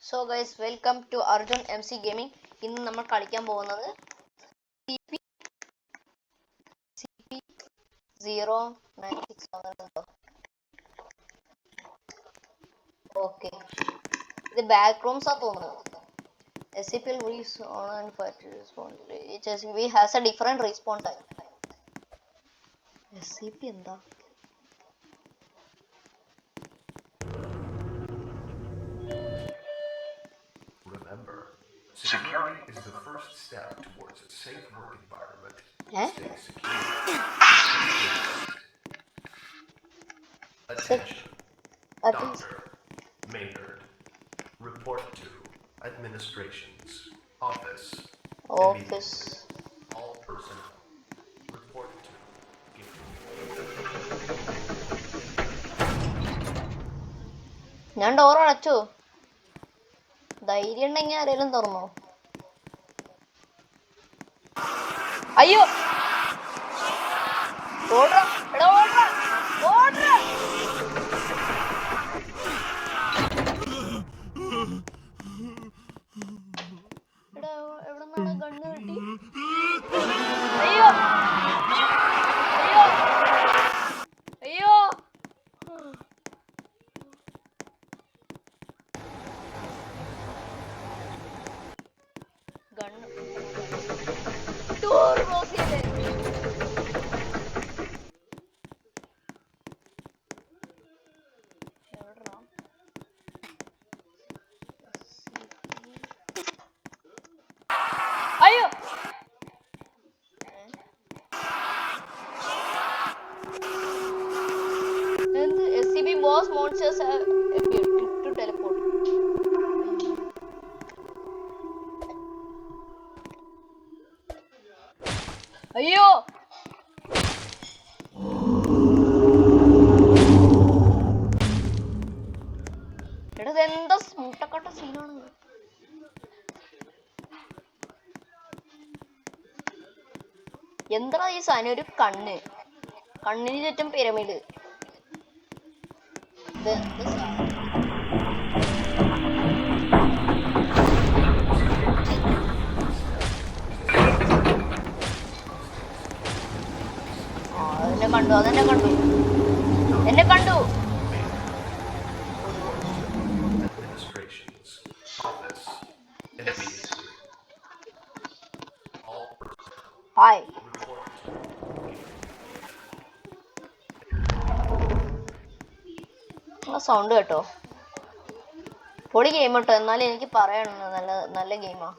So guys welcome to Arjun MC gaming. ഇന്ന് നമ്മൾ കളിക്കാൻ പോകുന്നത് CP096. ഓക്കെ, ഇത് ബാക്ക് റൂംസ് ആ തോന്നുന്നത്. SCP on and respawn. Each SCP has a different respawn time. SCP എന്താ? Remember, security is the first step towards a safe work environment. Stay secure. Attention. Dr. Maynard. Report to Administration's Office. All personnel. Report to. ഞാൻ door അടച്ചു. ധൈര്യം ഉണ്ടെങ്കിൽ ആരെങ്കിലും തുറന്നോ? അയ്യോ, ഓടാ എടാ, ഓടാ ഓടാ. എടാ, എവിടെന്നാണ് ഗണ്ണ് കിട്ടി? അയ്യോ അയ്യോ അയ്യോ. ഗണ്ണ് ഡോർ ക്ലോസ് ചെയ്തേ. എവിടെടാ? അയ്യോ, എന്ത്? SCP boss monsters have appeared. Click to teleport. അയ്യോ, എടാ ഇതെന്താ മുട്ടക്കട്ട സീനാണ്? എന്താ ഈ സാധനം? ഒരു കണ്ണിന് ചുറ്റും പിരമിഡ്. അതെന്നെ കണ്ടു. Administration's Office. Immediately. All personnel. Hi. Report to. Sound കേട്ടോ? പൊടി ഗെയിം കേട്ടോ, എന്നാലും എനിക്ക് പറയണം, നല്ല ഗെയിമാ.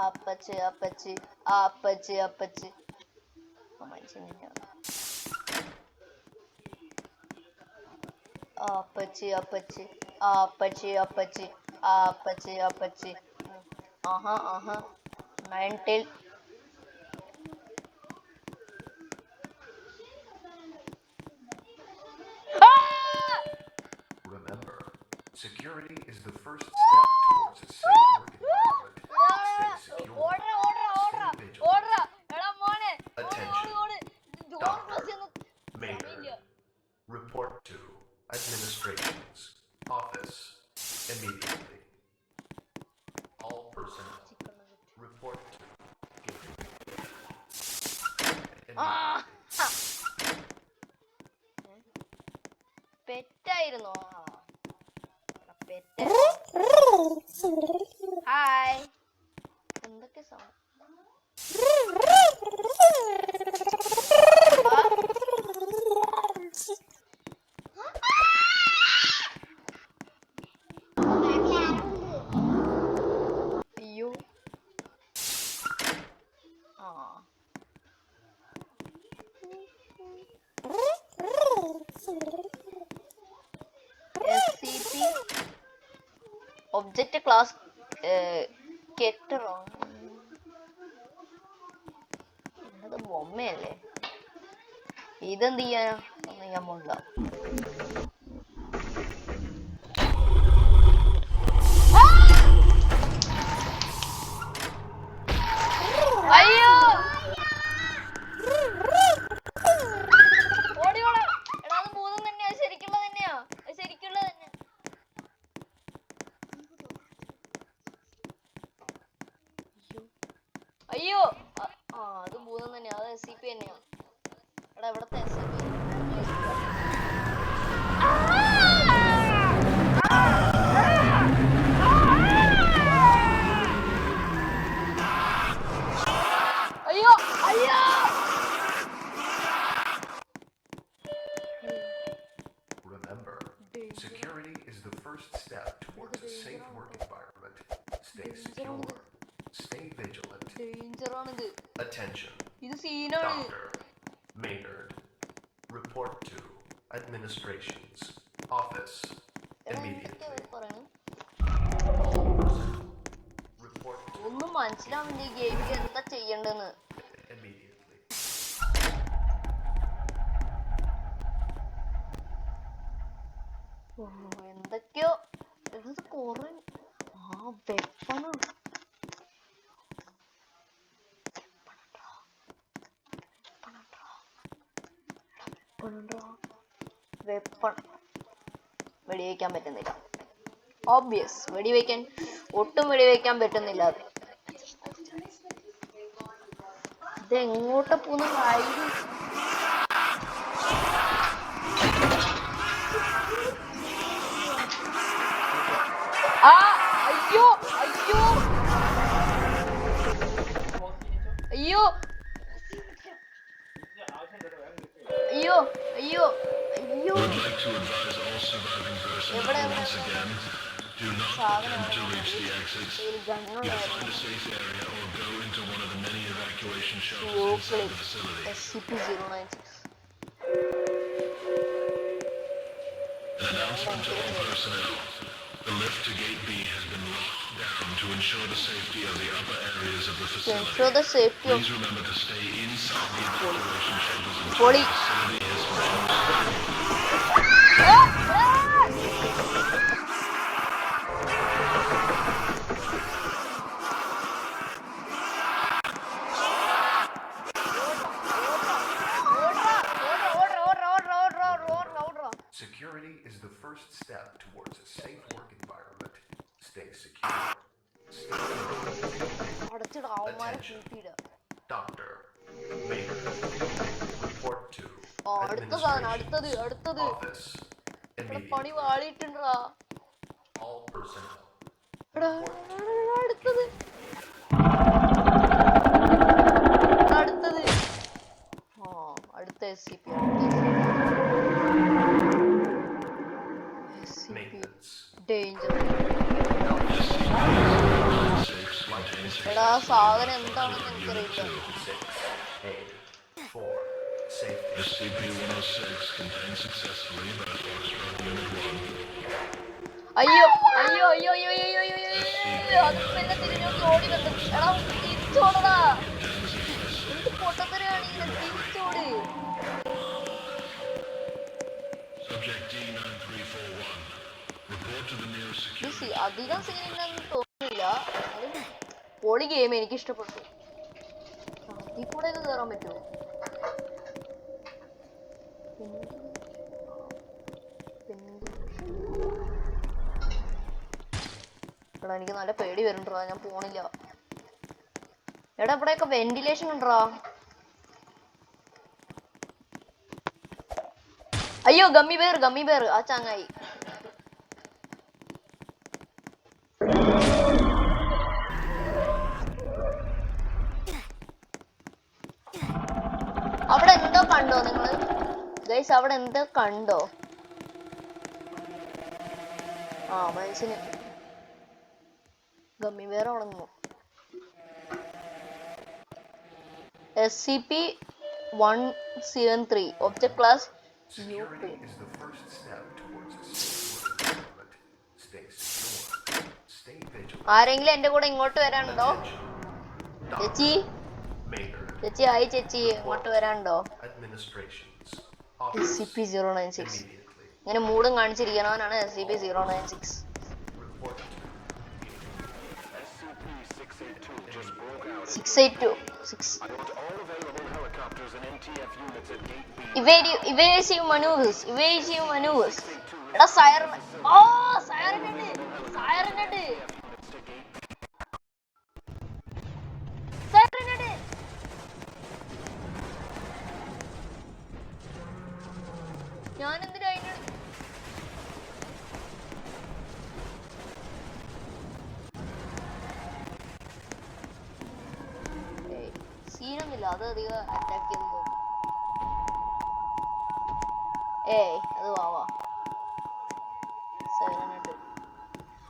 അപ്പച്ചി മനുഷ്യൻ അപ്പച്ചി. ആഹാ നയൻടേൽ. Remember, security is the first step towards a safe work environment. Stay secure. Stay vigilant. Attention. Dr. Maynard. Report to Administration's Office. Immediately. All personnel. Report to. പെറ്റായിരുന്നോ? ഹായ്. എന്തൊക്കെ സൗണ്ട്? അയ്യോ. ആ. SCP ഒബ്ജക്റ്റ് ക്ലാസ് കെറ്ററോ? എന്നത് ബൊമ്മയല്ലേ? ഇതെന്ത് ചെയ്യാനാ? ഒന്നും ചെയ്യാൻ പോണില്ല. അയ്യോ ഓടിയോളാ. എടാ അത് ഭൂതം തന്നെയാ. ശരിക്കുള്ളത് തന്നെയാ. ശരിക്കുള്ളത് തന്നെ. അയ്യോ ആ അത് ഭൂതം തന്നെയാ. അത് SCP തന്നെയാ. എടാ എവിടത്തെ SCP? അയ്യോ അയ്യോ. Remember, security is the first step towards a safe work environment. Stay secure. Stay vigilant. Danger ആണിത്. Attention. ഇത് സീനാണ്. Dr. Maynard. Report to administration's office immediately. Report to ഒന്നും മനസ്സിലാവുന്നില്ല ഈ ഗെയിമിൽ എന്താ ചെയ്യണ്ടെന്ന്. immediately. എന്തൊക്കെയോ ഇത് കൊറേ. ആ വെപ്പണ്. വെപ്പൺ വെടിവെക്കാൻ പറ്റുന്നില്ല. ഓബ്വിയസ്. വെടിവെക്കാൻ ഒട്ടും വെടിവെക്കാൻ പറ്റുന്നില്ല. ഇത് എങ്ങോട്ട് പോന്നു? ആ അയ്യോ അയ്യോ അയ്യോ അയ്യോ അയ്യോ അയ്യോ. എവിടെ സാധനം SCP-096. The lift to Gate B has been locked down to ensure the safety of the upper areas of the facility. Please remember to stay inside the evacuation chambers until the facility is Security is the first step towards a safe work environment. Stay secure. Attention. Dr. Maynard. Report to administration's office immediately. All personnel. Maintenance. Danger. എടാ സാധനം എന്താണെന്ന് എനിക്കറിയില്ല. അയ്യോ അയ്യോ അയ്യോ അയ്യോ അയ്യോ അയ്യോ അയ്യോ. അത് പിന്നെ തിരിഞ്ഞോട്ട് ഓടി വന്നു. എടാ തിരിച്ചോടടാ. എന്ത് പൊട്ടത്തരാണ് ഇങ്ങനെ? തിരിച്ചോട്. അധികം സീനില്ലെന്ന് തോന്നുന്നില്ല. പൊളി ഗെയിം. എനിക്ക് ഇഷ്ടപ്പെട്ടു. അതിൽ കൂടെ ഒക്കെ കയറാൻ പറ്റുമോ? എടാ എനിക്ക് നല്ല പേടി വരുന്നുണ്ടാ. ഞാൻ പോണില്ല. എടാ ഇവിടെയൊക്കെ വെന്റിലേഷൻ ഉണ്ടോ? അയ്യോ ഗമ്മി ബെയർ ആ ചങ്ങായി. ഗൈസ് അവിടെ എന്താ കണ്ടോ? ആ മനസ്സിന് ഗമ്മി വേറെ ഉണങ്ങുന്നു. SCP-173 Object Class Security is the first step towards a safe work environment. Stay secure. Stay vigilant. ആരെങ്കിലും എന്റെ കൂടെ ഇങ്ങോട്ട് വരാനുണ്ടോ? ചേച്ചി ചേച്ചി ആയി ചേച്ചി ഇങ്ങോട്ട് വരാനുണ്ടോ? SCP-096 ഇങ്ങനെ മൂടും കാണിച്ചിരിക്കണവനാണ് SCP-096. Evasive maneuvers. എടാ സൈറൻ. ഓ സൈറൻ ഉണ്ട്. ഞാനെന്തിനാ അതിന്റെ സീനൊന്നുമില്ല. അത് അധികം അറ്റാക്ക് ചെയ്യുന്നു. അത് വാവാ.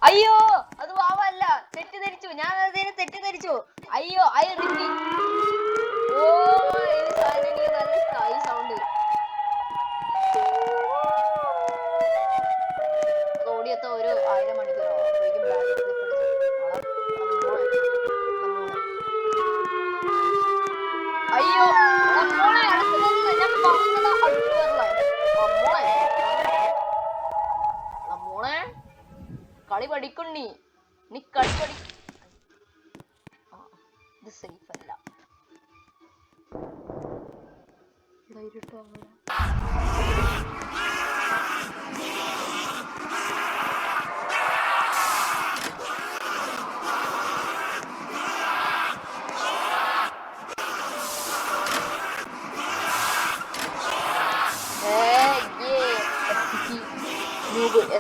അയ്യോ അത് വാവല്ല, തെറ്റിദ്ധരിച്ചു. ഞാൻ അതിനെ തെറ്റിദ്ധരിച്ചു. അയ്യോ ഐ റിപ്പീറ്റ്. ഓ ഈ സാധനം എനിക്ക് നല്ല ഇഷ്ടമായി. ഈ സൗണ്ട് ഓടിയത്തെ ഒരു 1000 മണിക്കൂറോ അപ്പോഴേക്കും ബാക്ക് ക്ലിപ്പ് അയ്യോ മോളെ അടുത്ത് വന്ന് ഞാൻ പറഞ്ഞതാ അടുത്ത് വരളേ മോളെ കളി പഠിക്കുണ്ണി നീ കളി പഠി. ഇത് സേഫ് അല്ല.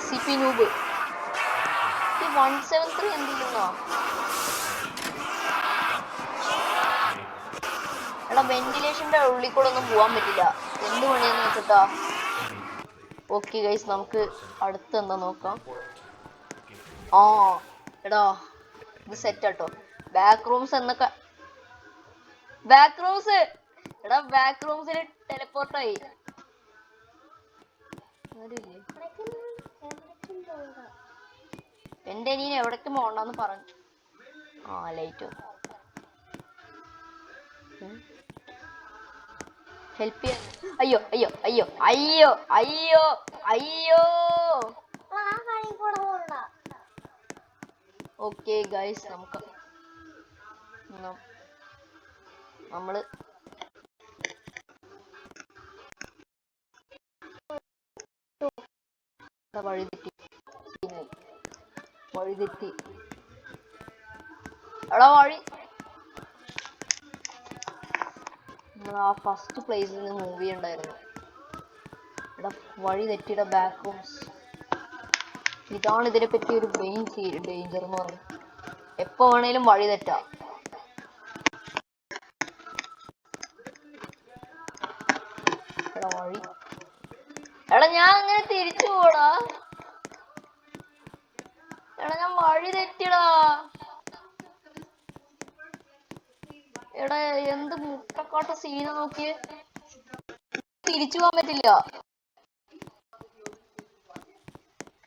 SCP noob. ഈ 173 എന്ത് ചെയ്യുന്നോ? എടാ വെന്റിലേഷന്റെ ഉള്ളിൽ കൂടെ ഒന്നും പോവാൻ പറ്റില്ല. എന്ത് പണിയാന്ന് വെച്ചിട്ടാ. ഓക്കെ ഗൈസ് നമുക്ക് അടുത്ത് എന്താ നോക്കാം. എടാ ഇത് സെറ്റ് ആട്ടോ. ബാക്ക് റൂംസ് എന്നൊക്കെ എടാ ബാക്ക് റൂംസിൽ ടെലിപ്പോർട്ടായി. എന്റെ അനിയൻ എവിടേക്കും പോണ്ടെന്ന് പറഞ്ഞു. ലൈറ്റ് ഹെൽപ്പ് ചെയ്യാൻ. അയ്യോ ഓക്കെ ഗൈസ് നമുക്ക് നമ്മള് വഴിതെറ്റി എടാ വഴി. നമ്മൾ ആ ഫസ്റ്റ് പ്ലേസിൽ നിന്ന് മൂവ് ചെയ്യണ്ടായിരുന്നു. എടാ വഴി തെറ്റിയുടെ ബാക്ക് റൂംസ്. ഇതാണ് ഇതിനെ പറ്റി ഒരു മെയിൻ ഡേഞ്ചർ എന്ന് പറയുന്നത്. എപ്പോ വേണേലും വഴി തെറ്റാ. എടാ വഴി. എടാ ഞാൻ അങ്ങനെ തിരിച്ചു പോടാ. എടാ ഞാൻ വഴി തെറ്റിടാ. എടാ എന്ത് മുട്ടക്കാട്ട സീന നോക്കിയേ. തിരിച്ചു പോകാൻ പറ്റില്ല.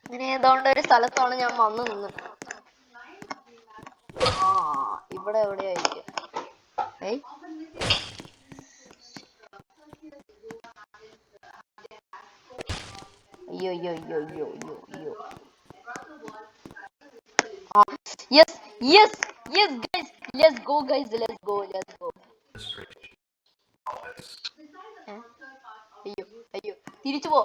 ഇങ്ങനെ ഏതാണ്ട് ഒരു സ്ഥലത്താണ് ഞാൻ വന്നു നിന്ന്. ഇവിടെ എവിടെയായിരിക്കും. അയ്യോ yes guys, let's go അയ്യോ തിരിച്ചു പോ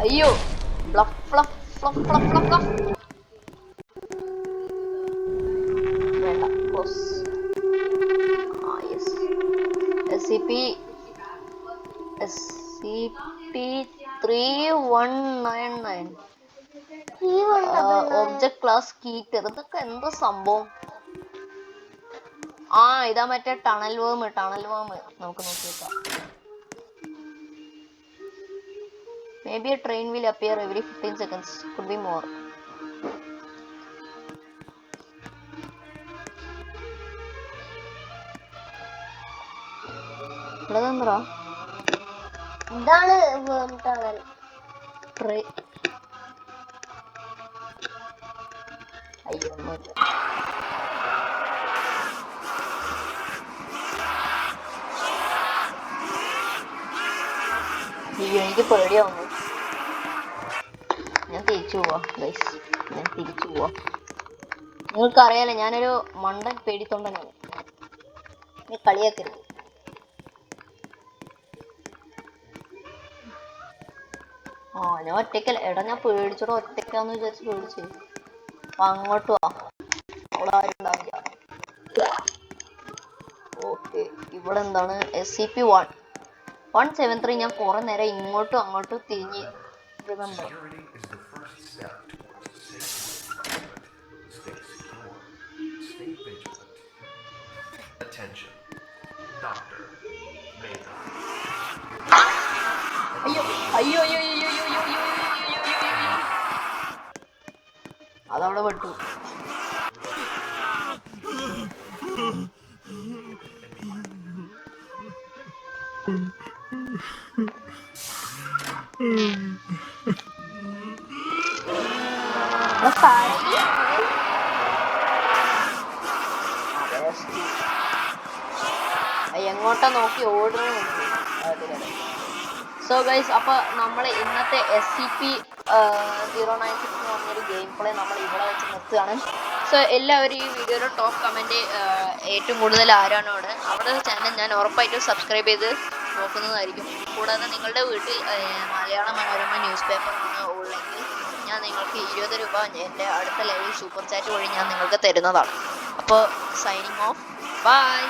അയ്യോ ഫ്ലഫ് വേണ്ട ബോസ്. SCP-3199 ഒബ്ജക്ട് ക്ലാസ് കീറ്റർ, ഇതൊക്കെ എന്താ സംഭവം? ആ ഇതാ മറ്റേ ടണൽ വേം നമുക്ക് നോക്കിയേക്കാം. Maybe a train will appear every 15 seconds. Could be more. ഇതാണ് ടണൽ. അയ്യോ എനിക്ക് പേടിയാവുന്നു. ഞാൻ തിരിച്ചു പോവാ ഗൈസ്, ഞാൻ തിരിച്ചു പോവാ. നിങ്ങൾക്കറിയാലോ ഞാനൊരു മണ്ടൻ പേടിത്തൊണ്ടനാണ്, നീ കളിയാക്കരുത്. ഞാൻ ഒറ്റയ്ക്കല്ല എടാ, ഞാൻ പേടിച്ചോടോ, ഒറ്റയ്ക്കാന്ന് വിചാരിച്ച് പേടിച്ചു. അപ്പൊ അങ്ങോട്ട് വാ, അവിടെ ആരും ഉണ്ടാവില്ല. ഓക്കെ, ഇവിടെ എന്താണ് SCP-173. ഞാൻ കുറെ നേരം ഇങ്ങോട്ടും അങ്ങോട്ടും തിരിഞ്ഞ് അയ്യോ അതവിടെ പെട്ടു. എങ്ങോട്ടാ നോക്കി ഓടുന്നത്? സോ ഗൈസ്, അപ്പൊ നമ്മള് ഇന്നത്തെ SCP-096 എന്ന് പറഞ്ഞൊരു ഗെയിം പ്ലേ നമ്മൾ ഇവിടെ വെച്ച് നിർത്തുകയാണ്. സോ എല്ലാവരും ഈ വീഡിയോയുടെ ടോപ്പ് കമന്റ് ഏറ്റവും കൂടുതൽ ആരാണോ അവിടെ ചാനൽ ഞാൻ ഉറപ്പായിട്ടും സബ്സ്ക്രൈബ് ചെയ്ത് നോക്കുന്നതായിരിക്കും. കൂടാതെ നിങ്ങളുടെ വീട്ടിൽ മലയാള മനോരമ ന്യൂസ് പേപ്പറാണ് ഉള്ളെങ്കിൽ ഞാൻ നിങ്ങൾക്ക് 20 രൂപ എൻ്റെ അടുത്ത ലൈവിൽ സൂപ്പർ ചാറ്റ് വഴി ഞാൻ നിങ്ങൾക്ക് തരുന്നതാണ്. അപ്പോൾ സൈനിങ് ഓഫ്, ബൈ.